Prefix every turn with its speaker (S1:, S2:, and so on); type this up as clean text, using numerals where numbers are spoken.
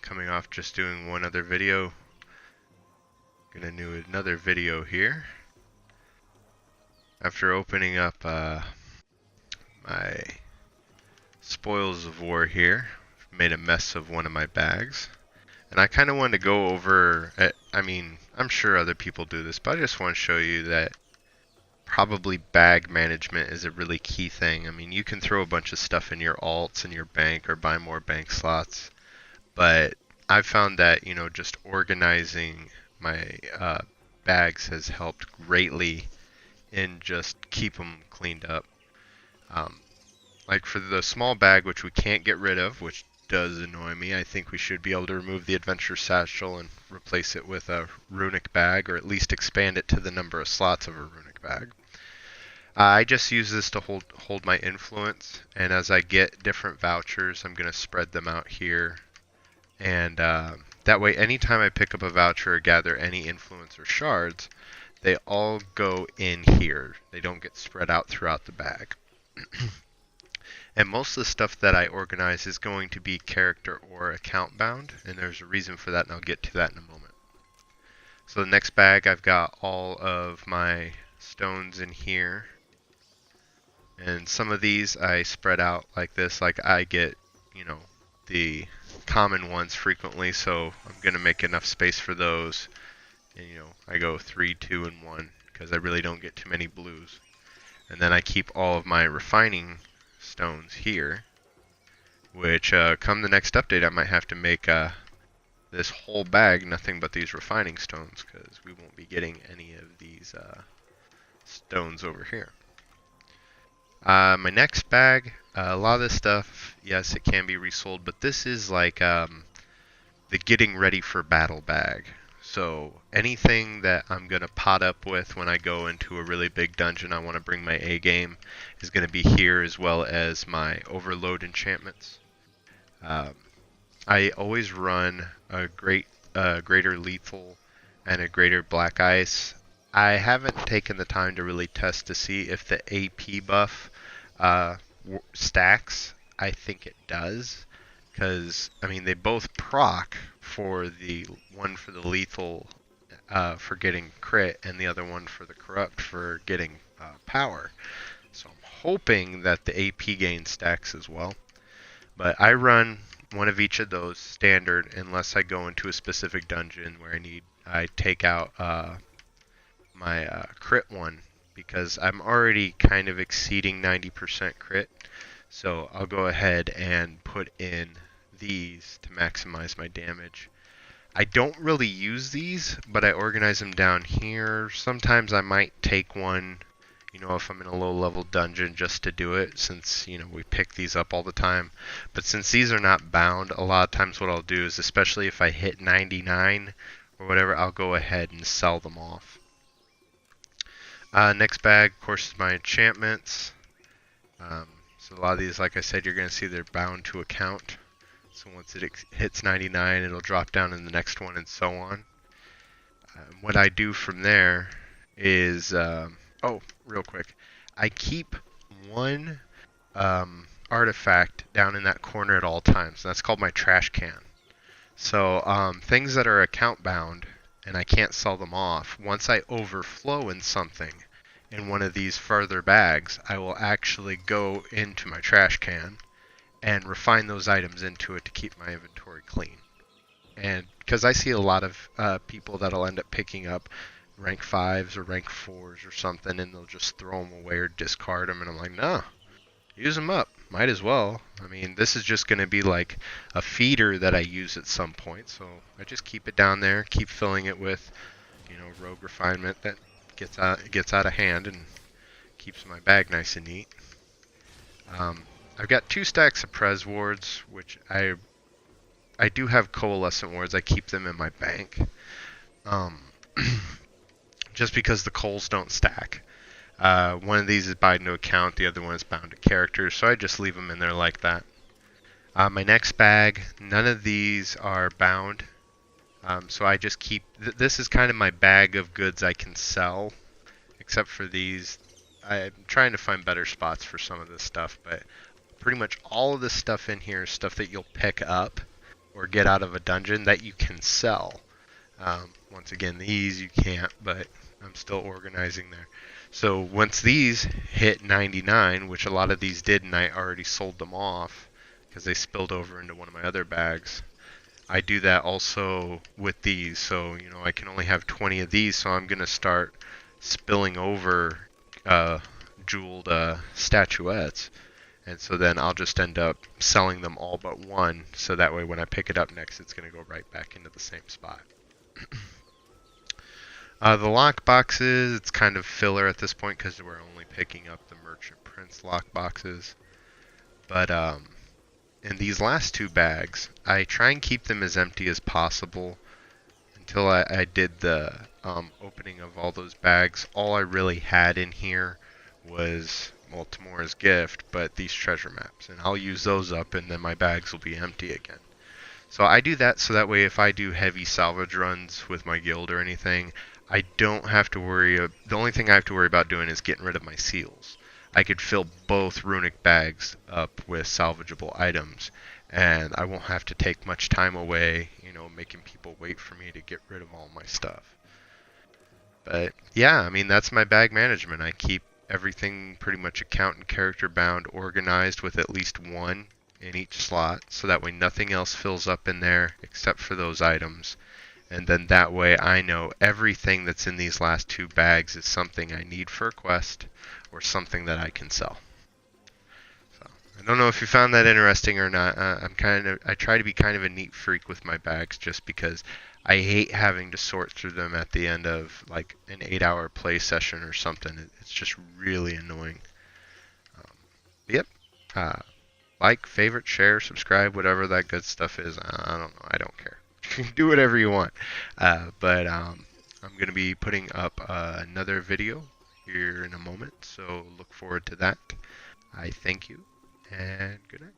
S1: Coming off just doing one other video. Gonna do another video here. After opening up my spoils of war here, made a mess of one of my bags. And I kind of wanted to go over, I mean, I'm sure other people do this, but I just want to show you that probably bag management is a really key thing. I mean, you can throw a bunch of stuff in your alts in your bank or buy more bank slots, but I've found that, you know, just organizing my bags has helped greatly in just keep them cleaned up. Like for the small bag, which we can't get rid of, which does annoy me, I think we should be able to remove the adventure satchel and replace it with a runic bag, or at least expand it to the number of slots of a runic bag. I just use this to hold my influence, and as I get different vouchers, I'm going to spread them out here. And that way, anytime I pick up a voucher or gather any influence or shards, they all go in here. They don't get spread out throughout the bag. And most of the stuff that I organize is going to be character or account bound, and there's a reason for that, and I'll get to that in a moment. So the next bag, I've got all of my stones in here. And some of these I spread out like this, like I get, you know, the common ones frequently, so I'm going to make enough space for those. And, you know, I go 3, 2, and 1, because I really don't get too many blues. And then I keep all of my refining stones here, which come the next update I might have to make this whole bag nothing but these refining stones, because we won't be getting any of these stones over here. My next bag, a lot of this stuff, yes, it can be resold, but this is like the getting ready for battle bag. So anything that I'm going to pot up with when I go into a really big dungeon, I want to bring my A game, is going to be here, as well as my overload enchantments. I always run a greater lethal and a greater black ice. I haven't taken the time to really test to see if the AP buff stacks. I think it does, because I mean they both proc for the one for the lethal for getting crit, and the other one for the corrupt for getting power. So I'm hoping that the AP gain stacks as well. But I run one of each of those standard unless I go into a specific dungeon where I take out my crit one, because I'm already kind of exceeding 90% crit. So I'll go ahead and put in these to maximize my damage. I don't really use these, but I organize them down here. Sometimes I might take one, you know, if I'm in a low level dungeon, just to do it, since, you know, we pick these up all the time. But since these are not bound, a lot of times what I'll do is, especially if I hit 99 or whatever, I'll go ahead and sell them off. Next bag, of course, is my enchantments. So a lot of these, like I said, you're going to see they're bound to account. So once it hits 99, it'll drop down in the next one, and so on. What I do from there is, oh, real quick, I keep one artifact down in that corner at all times. And that's called my trash can. So things that are account bound and I can't sell them off, once I overflow in something in one of these further bags, I will actually go into my trash can and refine those items into it to keep my inventory clean. And because I see a lot of people that'll end up picking up rank 5s or rank 4s or something, and they'll just throw them away or discard them, and I'm like, no, use them up. Might as well. I mean, this is just going to be like a feeder that I use at some point, so I just keep it down there, keep filling it with, you know, rogue refinement that gets out of hand and keeps my bag nice and neat. I've got 2 stacks of Prez wards, which I do have coalescent wards. I keep them in my bank, just because the coals don't stack. One of these is bound to account, the other one is bound to characters, so I just leave them in there like that. My next bag, none of these are bound, so I just keep, this is kind of my bag of goods I can sell, except for these. I'm trying to find better spots for some of this stuff, but pretty much all of this stuff in here is stuff that you'll pick up or get out of a dungeon that you can sell. Once again, these you can't, but I'm still organizing there. So once these hit 99, which a lot of these did, and I already sold them off because they spilled over into one of my other bags. I do that also with these. So, I can only have 20 of these, so I'm going to start spilling over jeweled statuettes. And so then I'll just end up selling them all but one, so that way when I pick it up next, it's going to go right back into the same spot. The lock boxes, it's kind of filler at this point because we're only picking up the Merchant Prince lock boxes. But in these last two bags, I try and keep them as empty as possible until I did the opening of all those bags. All I really had in here was, well, Tamora's gift, but these treasure maps. And I'll use those up and then my bags will be empty again. So I do that so that way if I do heavy salvage runs with my guild or anything, I don't have to worry. The only thing I have to worry about doing is getting rid of my seals. I could fill both runic bags up with salvageable items, and I won't have to take much time away, making people wait for me to get rid of all my stuff. But yeah, I mean, that's my bag management. I keep everything pretty much account and character bound, organized with at least one in each slot, so that way nothing else fills up in there except for those items. And then that way I know everything that's in these last two bags is something I need for a quest or something that I can sell. So I don't know if you found that interesting or not. I try to be kind of a neat freak with my bags just because I hate having to sort through them at the end of like an 8-hour play session or something. It's just really annoying. Yep. Like, favorite, share, subscribe, whatever that good stuff is. I don't know. I don't care. Do whatever you want. But I'm going to be putting up another video here in a moment, so look forward to that. I thank you, and good night.